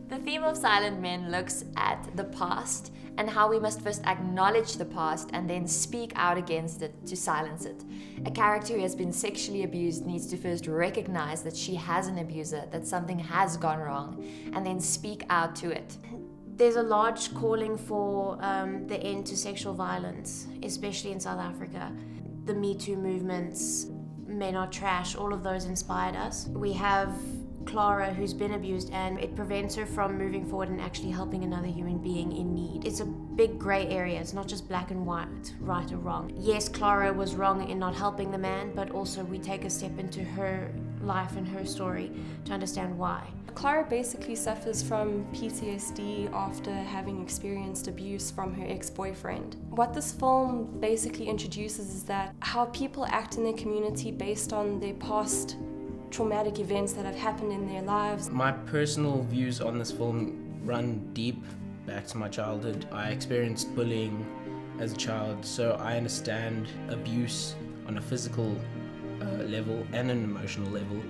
The theme of Silent Men looks at the past and how we must first acknowledge the past and then speak out against it to silence it. A character who has been sexually abused needs to first recognize that she has an abuser, that something has gone wrong, and then speak out to it. There's a large calling for the end to sexual violence, especially in South Africa. The Me Too movements, Men Are Trash, all of those inspired us. We have Clara, who's been abused, and it prevents her from moving forward and actually helping another human being in need. It's a big grey area. It's not just black and white, right or wrong. Yes, Clara was wrong in not helping the man, but also we take a step into her life and her story to understand why. Clara basically suffers from PTSD after having experienced abuse from her ex-boyfriend. What this film basically introduces is that how people act in their community based on their past traumatic events that have happened in their lives. My personal views on this film run deep back to my childhood. I experienced bullying as a child, so I understand abuse on a physical level and an emotional level.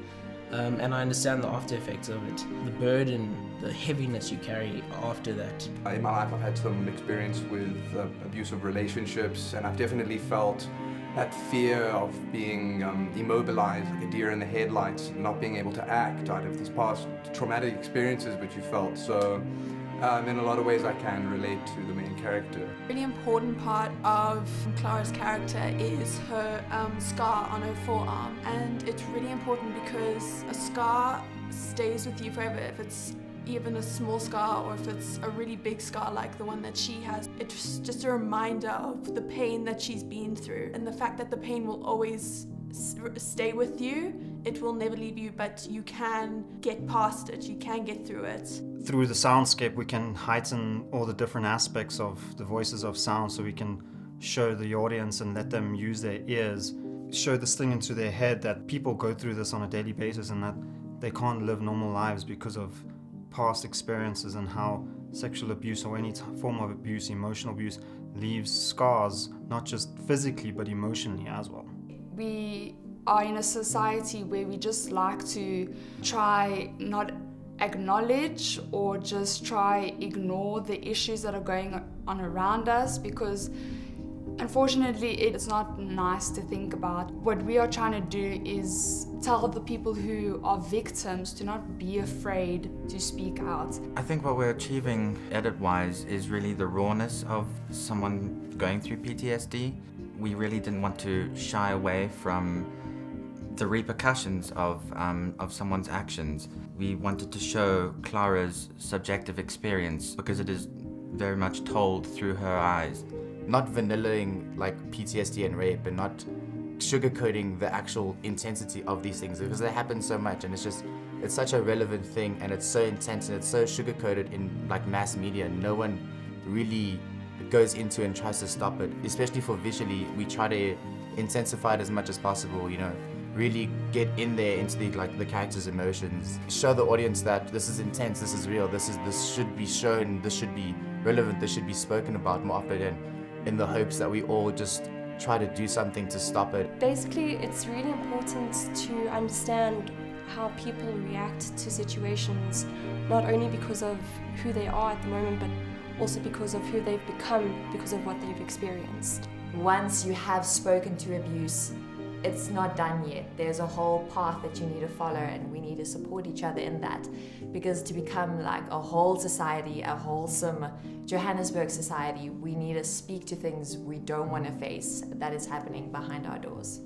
And I understand the after effects of it, the burden, the heaviness you carry after that. In my life I've had some experience with abusive relationships, and I've definitely felt that fear of being immobilized, like a deer in the headlights, not being able to act out of these past traumatic experiences which you felt. So in a lot of ways I can relate to the main character. A really important part of Clara's character is her scar on her forearm, and it's really important because a scar stays with you forever. If it's even a small scar or if it's a really big scar like the one that she has, it's just a reminder of the pain that she's been through and the fact that the pain will always stay with you. It will never leave you, but you can get past it, you can get through it. Through the soundscape we can heighten all the different aspects of the voices of sound, so we can show the audience and let them use their ears, show this thing into their head that people go through this on a daily basis and that they can't live normal lives because of past experiences, and how sexual abuse or any form of abuse, emotional abuse, leaves scars, not just physically but emotionally as well. We are in a society where we just like to try not acknowledge or just try ignore the issues that are going on around us, because unfortunately it's not nice to think about. What we are trying to do is tell the people who are victims to not be afraid to speak out. I think what we're achieving edit-wise is really the rawness of someone going through PTSD. We really didn't want to shy away from the repercussions of someone's actions. We wanted to show Clara's subjective experience because it is very much told through her eyes. Not vanillaing like PTSD and rape, and not sugarcoating the actual intensity of these things, because they happen so much and it's such a relevant thing, and it's so intense and it's so sugarcoated in like mass media. No one really goes into and tries to stop it, especially for visually. We try to intensify it as much as possible, you know, really get in there into the characters' emotions, show the audience that this is intense, this is real, this should be shown, this should be relevant, this should be spoken about more often, in the hopes that we all just try to do something to stop it. Basically, it's really important to understand how people react to situations, not only because of who they are at the moment, but also because of who they've become because of what they've experienced. Once you have spoken to abuse, it's not done yet. There's a whole path that you need to follow, and we need to support each other in that, because to become like a whole society, a wholesome Johannesburg society, we need to speak to things we don't want to face that is happening behind our doors.